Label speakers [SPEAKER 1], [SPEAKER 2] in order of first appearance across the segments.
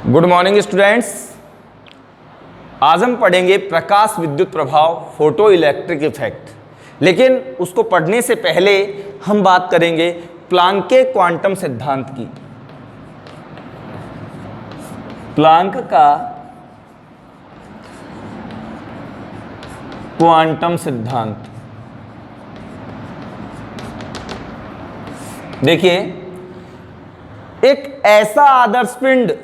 [SPEAKER 1] Good morning students. आज हम पढ़ेंगे प्रकाश विद्युत प्रभाव, फोटो इलेक्ट्रिक इफेक्ट। लेकिन उसको पढ़ने से पहले हम बात करेंगे प्लांक के क्वांटम सिद्धांत की। प्लांक का क्वांटम सिद्धांत। देखिए, एक ऐसा आदर्श पिंड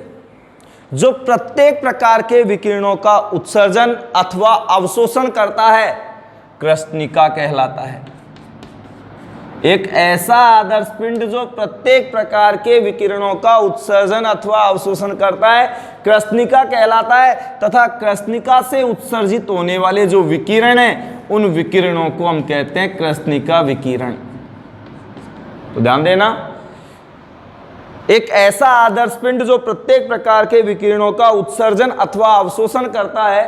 [SPEAKER 1] जो प्रत्येक प्रकार के विकिरणों का उत्सर्जन अथवा अवशोषण करता है, कृष्णिका कहलाता है। एक ऐसा आदर्श पिंड जो प्रत्येक प्रकार के विकिरणों का उत्सर्जन अथवा अवशोषण करता है, कृष्णिका कहलाता है। तथा कृष्णिका से उत्सर्जित होने वाले जो विकिरण हैं, उन विकिरणों को हम कहते हैं कृष्णिका विकिरण। तो ध्यान देना, एक ऐसा आदर्श पिंड जो प्रत्येक प्रकार के विकिरणों का उत्सर्जन अथवा अवशोषण करता है,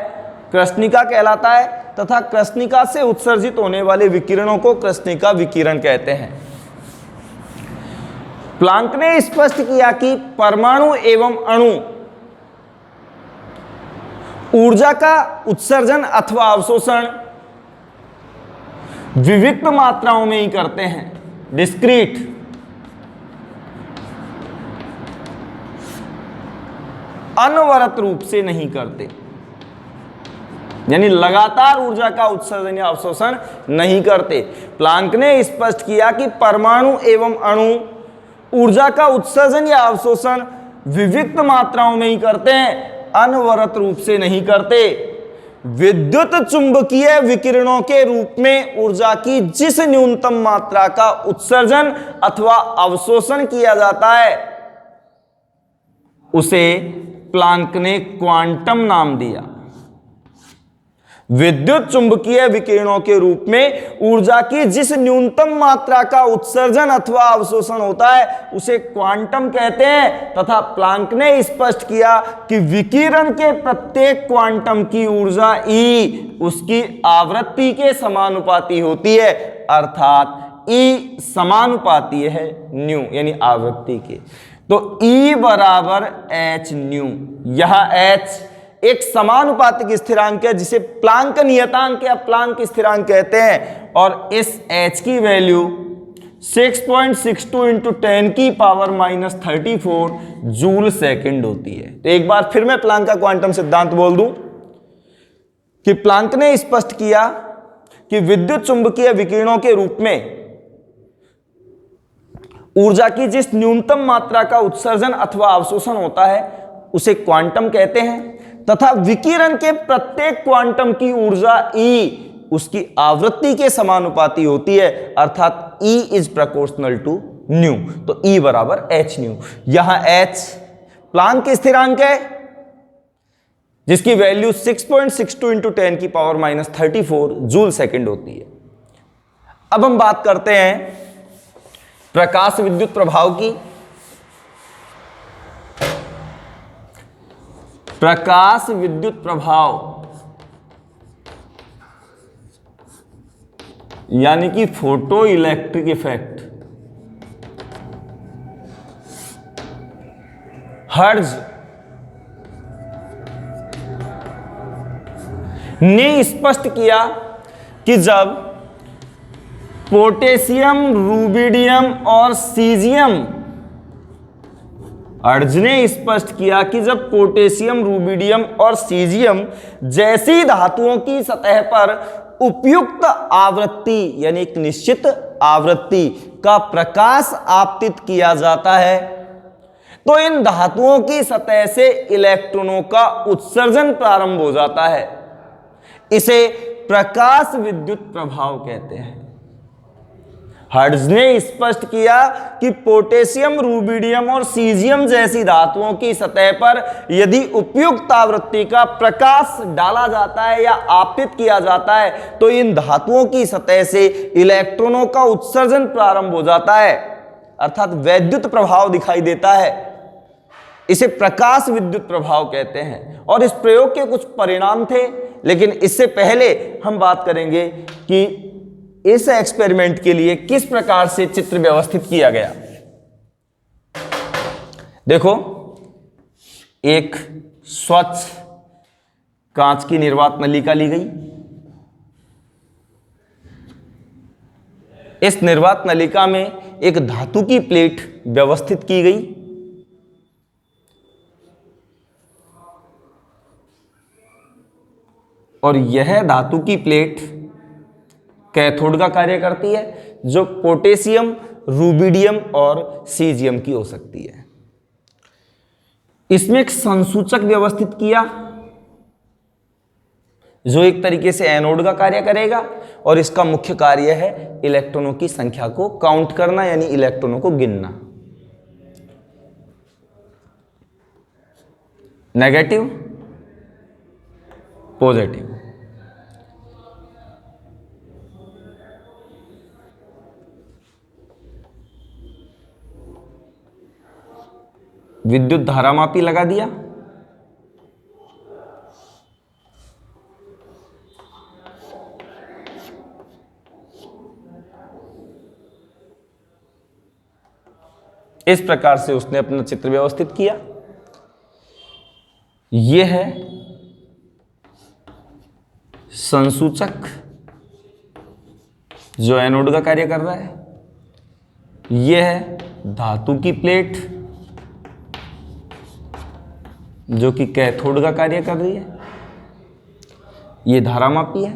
[SPEAKER 1] कृष्णिका कहलाता है। तथा कृष्णिका से उत्सर्जित होने वाले विकिरणों को कृष्णिका विकिरण कहते हैं। प्लांक ने स्पष्ट किया कि परमाणु एवं अणु ऊर्जा का उत्सर्जन अथवा अवशोषण विविक्त मात्राओं में ही करते हैं, डिस्क्रीट। अनवरत रूप से नहीं करते, यानी लगातार ऊर्जा का उत्सर्जन या अवशोषण नहीं करते। प्लांक ने स्पष्ट किया कि परमाणु एवं अणु ऊर्जा का उत्सर्जन या अवशोषण विविक्त मात्राओं में ही करते हैं, अनवरत रूप से नहीं करते। विद्युत चुंबकीय विकिरणों के रूप में ऊर्जा की जिस न्यूनतम मात्रा का उत्सर्जन अथवा अवशोषण किया जाता है, उसे प्लांक ने क्वांटम नाम दिया। विद्युत चुंबकीय विकिरणों के रूप में ऊर्जा की जिस न्यूनतम मात्रा का उत्सर्जन अथवा अवशोषण होता है, उसे क्वांटम कहते हैं। तथा प्लांक ने स्पष्ट किया कि विकिरण के प्रत्येक क्वांटम की ऊर्जा E उसकी आवृत्ति के समानुपाती होती है, अर्थात E समानुपाती है न्यू, यानी आवृत्ति के। तो E बराबर h न्यू। यह h एक समानुपातिक स्थिरांक है जिसे प्लांक नियतांक या प्लांक स्थिरांक कहते हैं। और इस h की वैल्यू 6.62 इंटू 10 की पावर -34 जूल सेकंड होती है। तो एक बार फिर मैं प्लांक का क्वांटम सिद्धांत बोल दूं कि प्लांक ने स्पष्ट किया कि विद्युत चुंबकीय विकिरणों के रूप में ऊर्जा की जिस न्यूनतम मात्रा का उत्सर्जन अथवा अवशोषण होता है, उसे क्वांटम कहते हैं। तथा विकिरण के प्रत्येक क्वांटम की ऊर्जा E उसकी आवृत्ति के समानुपाती होती है, अर्थात E is proportional to nu. तो E बराबर h न्यू। यहां h प्लांक की स्थिरांक है जिसकी वैल्यू 6.62 इंटू 10 की पावर -34 जूल सेकंड होती है। अब हम बात करते हैं प्रकाश विद्युत प्रभाव की। प्रकाश विद्युत प्रभाव यानी कि फोटो इलेक्ट्रिक इफेक्ट। हर्ट्ज ने स्पष्ट किया कि जब पोटेशियम, रूबिडियम और सीजियम, हर्ट्ज ने स्पष्ट किया कि जब पोटेशियम, रूबिडियम और सीजियम जैसी धातुओं की सतह पर उपयुक्त आवृत्ति यानी एक निश्चित आवृत्ति का प्रकाश आपतित किया जाता है, तो इन धातुओं की सतह से इलेक्ट्रॉनों का उत्सर्जन प्रारंभ हो जाता है। इसे प्रकाश विद्युत प्रभाव कहते हैं। हर्ट्ज ने स्पष्ट किया कि पोटेशियम, रूबिडियम और सीजियम जैसी धातुओं की सतह पर यदि उपयुक्त आवृत्ति का प्रकाश डाला जाता है या आपतित किया जाता है, तो इन धातुओं की सतह से इलेक्ट्रॉनों का उत्सर्जन प्रारंभ हो जाता है, अर्थात वैद्युत प्रभाव दिखाई देता है। इसे प्रकाश विद्युत प्रभाव कहते हैं। और इस प्रयोग के कुछ परिणाम थे, लेकिन इससे पहले हम बात करेंगे कि इस एक्सपेरिमेंट के लिए किस प्रकार से चित्र व्यवस्थित किया गया। देखो, एक स्वच्छ कांच की निर्वात नलिका ली गई। इस निर्वात नलिका में एक धातु की प्लेट व्यवस्थित की गई। और यह धातु की प्लेट कैथोड का कार्य करती है, जो पोटेशियम, रूबिडियम और सीजियम की हो सकती है। इसमें एक संसूचक व्यवस्थित किया, जो एक तरीके से एनोड का कार्य करेगा, और इसका मुख्य कार्य है इलेक्ट्रॉनों की संख्या को काउंट करना, यानी इलेक्ट्रॉनों को गिनना। Negative, positive. विद्युत धारामापी लगा दिया। इस प्रकार से उसने अपना चित्र व्यवस्थित किया। यह है संसूचक, जो एनोड का कार्य कर रहा है। यह है धातु की प्लेट, जो कि कैथोड का कार्य कर रही है। यह धारामापी है।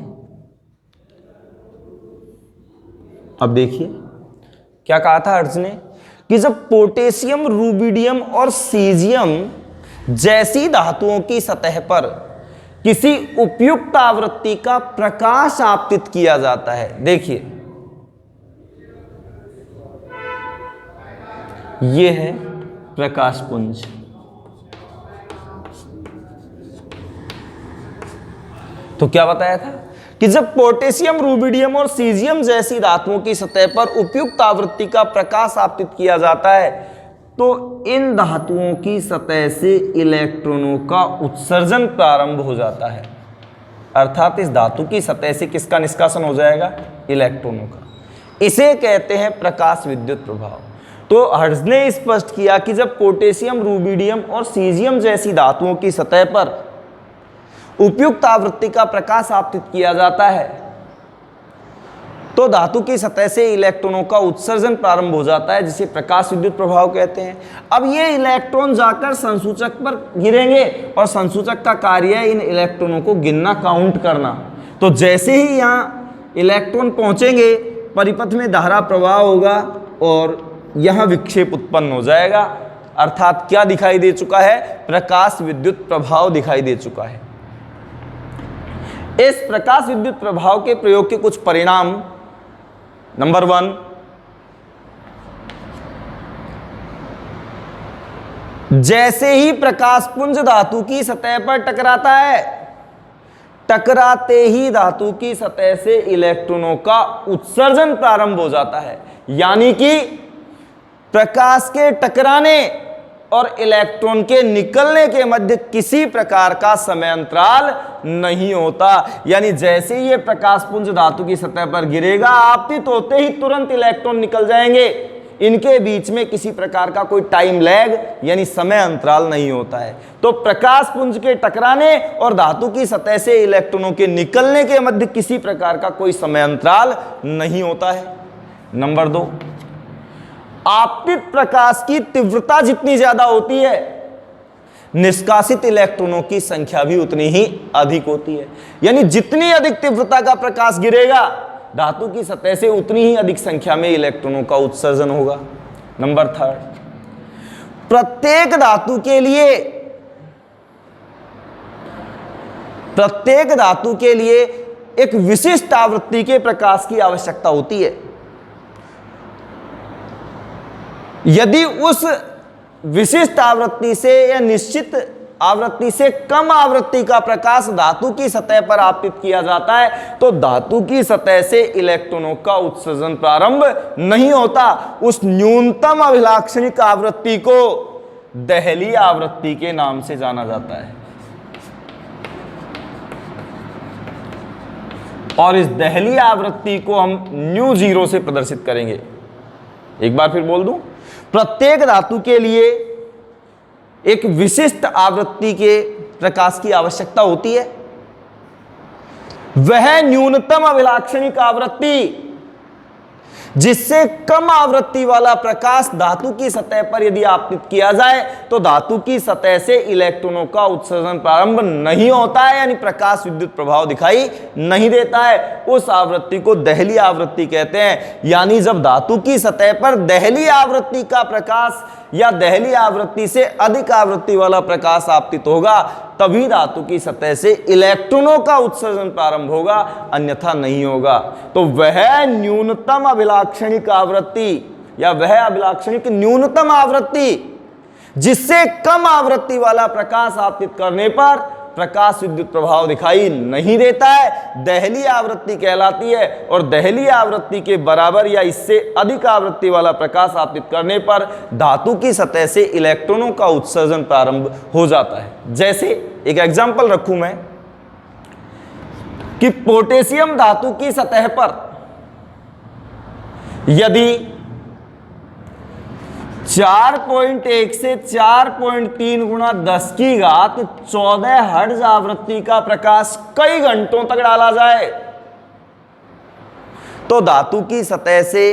[SPEAKER 1] अब देखिए क्या कहा था हर्ट्ज ने, कि जब पोटेशियम, रूबिडियम और सीजियम जैसी धातुओं की सतह पर किसी उपयुक्त आवृत्ति का प्रकाश आपतित किया जाता है। देखिए यह है प्रकाश पुंज। तो क्या बताया था कि जब पोटेशियम, रूबिडियम और सीजियम जैसी धातुओं की सतह पर उपयुक्त आवृत्ति का प्रकाश आपतित किया जाता है, तो इन धातुओं की सतह से इलेक्ट्रॉनों का उत्सर्जन प्रारंभ हो जाता है। अर्थात इस धातु की सतह से किसका निष्कासन हो जाएगा? इलेक्ट्रॉनों का। इसे कहते हैं प्रकाश विद्युत प्रभाव। तो हर्ट्ज ने स्पष्ट किया कि जब पोटेशियम, रूबिडियम और सीजियम जैसी धातुओं की सतह पर उपयुक्त आवृत्ति का प्रकाश आपतित किया जाता है, तो धातु की सतह से इलेक्ट्रॉनों का उत्सर्जन प्रारंभ हो जाता है, जिसे प्रकाश विद्युत प्रभाव कहते हैं। अब ये इलेक्ट्रॉन जाकर संसूचक पर गिरेंगे, और संसूचक का कार्य है इन इलेक्ट्रॉनों को गिनना, काउंट करना। तो जैसे ही यहाँ इलेक्ट्रॉन पहुंचेंगे, परिपथ में धारा प्रवाह होगा और यहां विक्षेप उत्पन्न हो जाएगा। अर्थात क्या दिखाई दे चुका है? प्रकाश विद्युत प्रभाव दिखाई दे चुका है। इस प्रकाश विद्युत प्रभाव के प्रयोग के कुछ परिणाम। नंबर 1, जैसे ही प्रकाश पुंज धातु की सतह पर टकराता है, टकराते ही धातु की सतह से इलेक्ट्रॉनों का उत्सर्जन प्रारंभ हो जाता है। यानी कि प्रकाश के टकराने और इलेक्ट्रॉन के निकलने के मध्य किसी प्रकार का समय अंतराल नहीं होता। यानी जैसे ही ये प्रकाश पुंज धातु की सतह पर गिरेगा, आपतित होते ही तुरंत इलेक्ट्रॉन निकल जाएंगे। इनके बीच में किसी प्रकार का कोई टाइम लैग यानी समय अंतराल नहीं होता है। तो प्रकाश पुंज के टकराने और धातु की सतह से इलेक्ट्रॉनों के निकलने के मध्य किसी प्रकार का कोई समय अंतराल नहीं होता है। नंबर 2, आपतित प्रकाश की तीव्रता जितनी ज्यादा होती है, निष्कासित इलेक्ट्रॉनों की संख्या भी उतनी ही अधिक होती है। यानी जितनी अधिक तीव्रता का प्रकाश गिरेगा धातु की सतह से, उतनी ही अधिक संख्या में इलेक्ट्रॉनों का उत्सर्जन होगा। नंबर 3, प्रत्येक धातु के लिए एक विशिष्ट आवृत्ति के प्रकाश की आवश्यकता होती है। यदि उस विशिष्ट आवृत्ति से या निश्चित आवृत्ति से कम आवृत्ति का प्रकाश धातु की सतह पर आपतित किया जाता है, तो धातु की सतह से इलेक्ट्रॉनों का उत्सर्जन प्रारंभ नहीं होता। उस न्यूनतम अभिलाक्षणिक आवृत्ति को देहली आवृत्ति के नाम से जाना जाता है। और इस देहली आवृत्ति को हम ν0 से प्रदर्शित करेंगे। एक बार फिर बोल दूं, प्रत्येक धातु के लिए एक विशिष्ट आवृत्ति के प्रकाश की आवश्यकता होती है। वह न्यूनतम अभिलाक्षणिक आवृत्ति जिससे कम आवृत्ति वाला प्रकाश धातु की सतह पर यदि आपतित किया जाए तो धातु की सतह से इलेक्ट्रॉनों का उत्सर्जन प्रारंभ नहीं होता है, यानी प्रकाश विद्युत प्रभाव दिखाई नहीं देता है। उस आवृत्ति को दहली आवृत्ति कहते हैं। यानी जब धातु की सतह पर दहली आवृत्ति का प्रकाश या दहली आवृत्ति से अधिक आवृत्ति वाला प्रकाश आपतित होगा तभी धातु की सतह से इलेक्ट्रॉनों का उत्सर्जन प्रारंभ होगा, अन्यथा नहीं होगा। तो वह न्यूनतम अभिलाक्षणिक आवृत्ति या वह अभिलाक्षणिक न्यूनतम आवृत्ति जिससे कम आवृत्ति वाला प्रकाश आपतित करने पर प्रकाश विद्युत प्रभाव दिखाई नहीं देता है, दहली आवृत्ति कहलाती है। और दहली आवृत्ति के बराबर या इससे अधिक आवृत्ति वाला प्रकाश आपतित करने पर धातु की सतह से इलेक्ट्रॉनों का उत्सर्जन प्रारंभ हो जाता है। जैसे एक एग्जांपल रखूं मैं कि पोटेशियम धातु की सतह पर यदि 4.1 से 4.3 गुणा 10 की घात 14 हर्ट्ज आवृत्ति का प्रकाश कई घंटों तक डाला जाए तो धातु की सतह से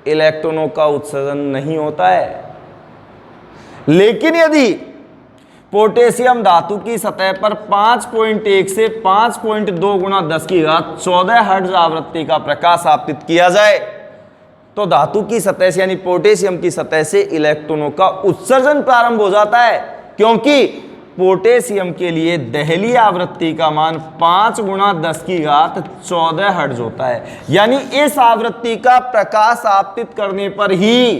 [SPEAKER 1] इलेक्ट्रॉनों का उत्सर्जन नहीं होता है। लेकिन यदि पोटेशियम धातु की सतह पर 5.1 से 5.2 गुणा 10 की घात 14 हर्ट्ज आवृत्ति का प्रकाश आपतित किया जाए तो धातु की सतह से यानी पोटेशियम की सतह से इलेक्ट्रॉनों का उत्सर्जन प्रारंभ हो जाता है, क्योंकि पोटेशियम के लिए दहली आवृत्ति का मान 5 गुणा 10 की घात 14 हर्ट्ज होता है। यानी इस आवृत्ति का प्रकाश आपतित करने पर ही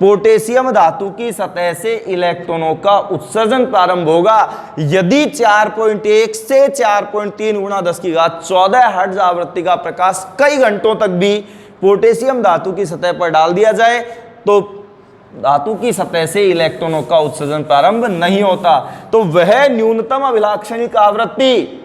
[SPEAKER 1] पोटेशियम धातु की सतह से इलेक्ट्रॉनों का उत्सर्जन प्रारंभ होगा। यदि 4.1 से 4.3 गुणा 10 की घात 14 हर्ट्ज आवृत्ति का प्रकाश कई घंटों तक भी पोटेशियम धातु की सतह पर डाल दिया जाए तो धातु की सतह से इलेक्ट्रॉनों का उत्सर्जन प्रारंभ नहीं होता। तो वह न्यूनतम अभिलाक्षणिक आवृत्ति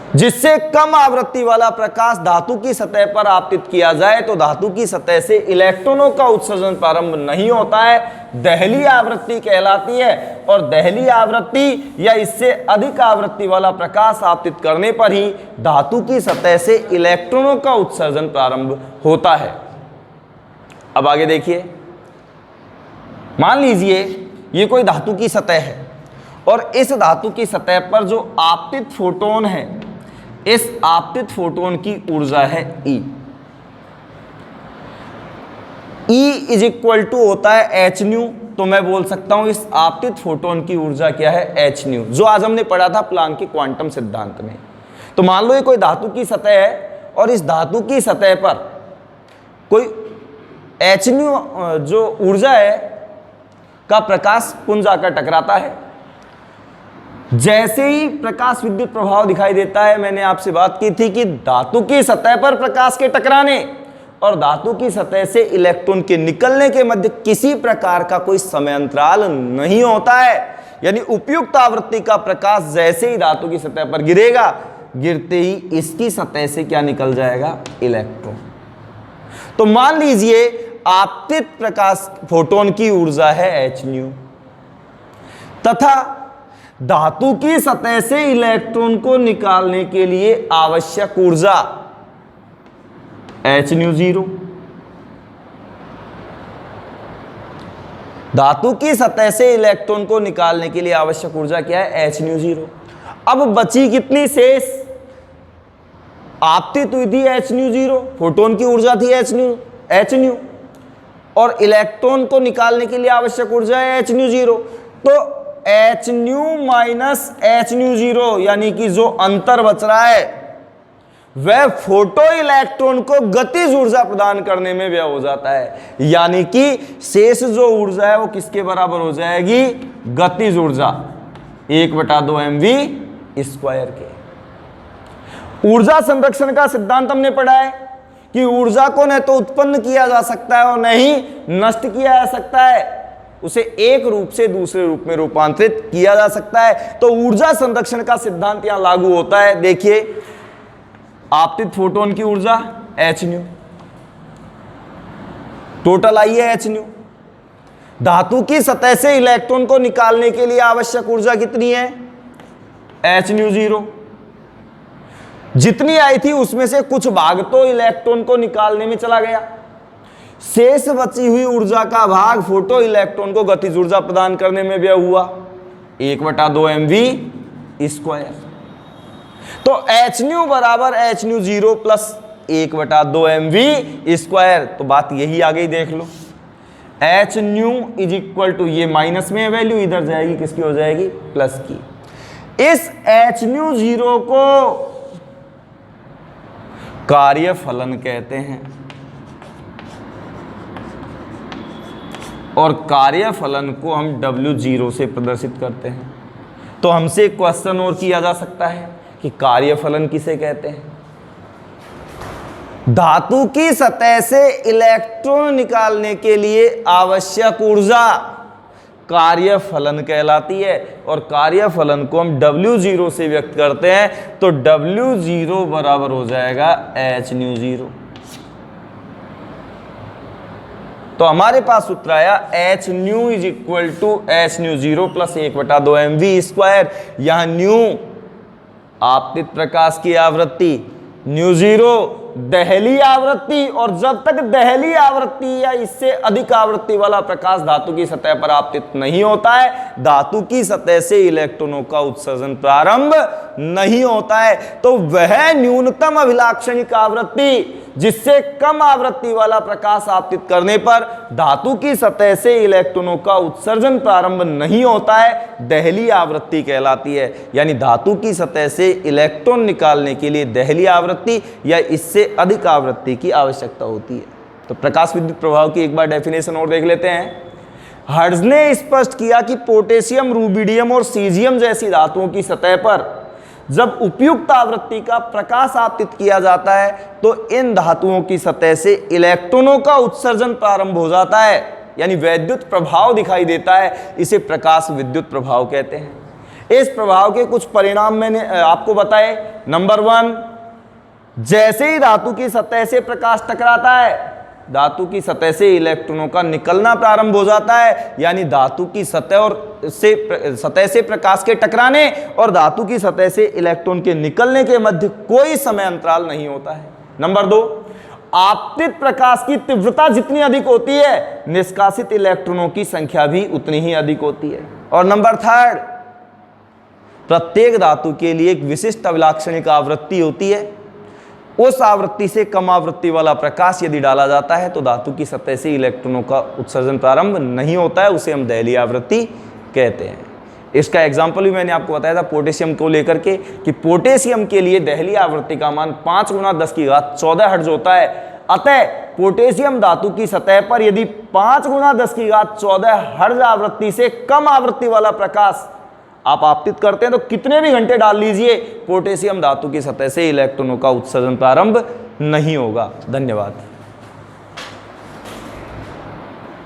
[SPEAKER 1] जिससे कम आवृत्ति वाला प्रकाश धातु की सतह पर आपतित किया जाए तो धातु की सतह से इलेक्ट्रॉनों का उत्सर्जन प्रारंभ नहीं होता है, दहली आवृत्ति कहलाती है। और दहली आवृत्ति या इससे अधिक आवृत्ति वाला प्रकाश आपतित करने पर ही धातु की सतह से इलेक्ट्रॉनों का उत्सर्जन प्रारंभ होता है। अब आगे देखिए, मान लीजिए ये कोई धातु की सतह है और इस धातु की सतह पर जो आपतित फोटोन है, इस आपतित फोटोन की ऊर्जा है E। E is equal to होता है h न्यू, तो मैं बोल सकता हूं इस आपतित फोटोन की ऊर्जा क्या है, h न्यू, जो आज हमने पढ़ा था प्लांक के क्वांटम सिद्धांत में। तो मान लो ये कोई धातु की सतह है और इस धातु की सतह पर कोई h न्यू जो ऊर्जा है का प्रकाश पुंज आकर टकराता है। जैसे ही प्रकाश विद्युत प्रभाव दिखाई देता है, मैंने आपसे बात की थी कि धातु की सतह पर प्रकाश के टकराने और धातु की सतह से इलेक्ट्रॉन के निकलने के मध्य किसी प्रकार का कोई समय अंतराल नहीं होता है। यानी उपयुक्त आवृत्ति का प्रकाश जैसे ही धातु की सतह पर गिरेगा, गिरते ही इसकी सतह से क्या निकल जाएगा, इलेक्ट्रॉन। तो मान लीजिए आपतित प्रकाश फोटोन की ऊर्जा है h न्यू तथा धातु की सतह से इलेक्ट्रॉन को निकालने के लिए आवश्यक ऊर्जा h न्यू 0। धातु की सतह से इलेक्ट्रॉन को निकालने के लिए आवश्यक ऊर्जा क्या है, h न्यू 0। अब बची कितनी शेष, आपतित हुई थी h न्यू 0, फोटोन की ऊर्जा थी h न्यू और इलेक्ट्रॉन को निकालने के लिए आवश्यक ऊर्जा है h न्यू 0। तो h new minus h new 0 यानी कि जो अंतर बच रहा है वह फोटो इलेक्ट्रॉन को गतिज ऊर्जा प्रदान करने में व्यय हो जाता है। यानी कि शेष जो ऊर्जा है वो किसके बराबर हो जाएगी, गतिज ऊर्जा 1/2 mv² के। ऊर्जा संरक्षण का सिद्धांत हमने पढ़ा है कि ऊर्जा को न तो उत्पन्न किया जा सकता है और न ही नष्ट किया जा सकता है, उसे एक रूप से दूसरे रूप में रूपांतरित किया जा सकता है। तो ऊर्जा संरक्षण का सिद्धांत यहां लागू होता है। देखिए, आपतित फोटोन की ऊर्जा h न्यू, टोटल आई है h न्यू, धातु की सतह से इलेक्ट्रॉन को निकालने के लिए आवश्यक ऊर्जा कितनी है? hν0। जितनी आई थी उसमें से कुछ भाग तो इलेक्ट्रॉन को निकालने में चला गया, शेष बची हुई ऊर्जा का भाग फोटो इलेक्ट्रॉन को गतिज ऊर्जा प्रदान करने में व्यय हुआ 1/2 mv²। तो hν बराबर hν0 प्लस 1/2 mv²। तो बात यही आ गई, देख लो hν इज इक्वल टू, ये माइनस में वैल्यू इधर जाएगी, किसकी हो जाएगी? प्लस की। इस hν0 को कार्यफलन कहते हैं, और कार्यफलन को हम W0 से प्रदर्शित करते हैं। तो हमसे एक क्वेश्चन और किया जा सकता है कि कार्यफलन किसे कहते हैं? धातु की सतह से इलेक्ट्रॉन निकालने के लिए आवश्यक ऊर्जा कार्यफलन कहलाती है, और कार्यफलन को हम W0 से व्यक्त करते हैं। तो W0 बराबर हो जाएगा hν0। तो हमारे पास सूत्र आया hν is equal to hν0 plus 1/2 mv²। यहां न्यू आपतित प्रकाश की आवृत्ति, ν0 दहली आवृत्ति, और जब तक दहली आवृत्ति या इससे अधिक आवृत्ति वाला प्रकाश धातु की सतह पर आपतित नहीं होता है, धातु की सतह से इलेक्ट्रॉनों का उत्सर्जन प्रारंभ नहीं होता है। तो वह न्यूनतम अभिलाक्षणिक आवृत्ति जिससे कम आवृत्ति वाला प्रकाश आपतित करने पर धातु की सतह से इलेक्ट्रॉनों का उत्सर्जन प्रारंभ नहीं होता है, दहली आवृत्ति कहलाती है। यानी धातु की सतह से इलेक्ट्रॉन निकालने के लिए दहली आवृत्ति या इससे अधिक आवृत्ति की आवश्यकता होती है। तो प्रकाश विद्युत प्रभाव की एक बार डेफिनेशन और देख लेते हैं। हर्ट्ज ने स्पष्ट किया कि पोटेशियम, रूबिडियम और सीजियम जैसी धातुओं की सतह पर जब उपयुक्त आवृत्ति का प्रकाश आपतित किया जाता है तो इन धातुओं की सतह से इलेक्ट्रॉनों का उत्सर्जन प्रारंभ हो जाता है, यानी वैद्युत प्रभाव दिखाई देता है। इसे प्रकाश विद्युत प्रभाव कहते हैं। इस प्रभाव के कुछ परिणाम मैंने आपको बताए। नंबर 1, जैसे ही धातु की सतह से प्रकाश टकराता है, धातु की सतह से इलेक्ट्रॉनों का निकलना प्रारंभ हो जाता है, यानी धातु की सतह से प्रकाश के टकराने और धातु की सतह से इलेक्ट्रॉन के निकलने के मध्य कोई समय अंतराल नहीं होता है। नंबर 2, आपतित प्रकाश की तीव्रता जितनी अधिक होती है, निष्कासित इलेक्ट्रॉनों की संख्या भी उतनी ही अधिक होती है। और नंबर 3, प्रत्येक धातु के लिए एक विशिष्ट अभिलाक्षणिक आवृत्ति होती है। उस आवृत्ति से कम आवृत्ति वाला प्रकाश यदि डाला जाता है तो धातु की सतह से इलेक्ट्रॉनों का उत्सर्जन प्रारंभ नहीं होता है, उसे हम दहली आवृत्ति कहते हैं। इसका एग्जाम्पल भी मैंने आपको बताया था पोटेशियम को लेकर के, कि पोटेशियम के लिए दहली आवृत्ति का मान 5 × 10⁻14 हर्ट्ज होता है। अतः पोटेशियम धातु की सतह पर यदि 5 × 10⁻14 हर्ट्ज आवृत्ति से कम आवृत्ति वाला प्रकाश आप आपतित करते हैं तो कितने भी घंटे डाल लीजिए, पोटेशियम धातु की सतह से इलेक्ट्रॉनों का उत्सर्जन प्रारंभ नहीं होगा। धन्यवाद।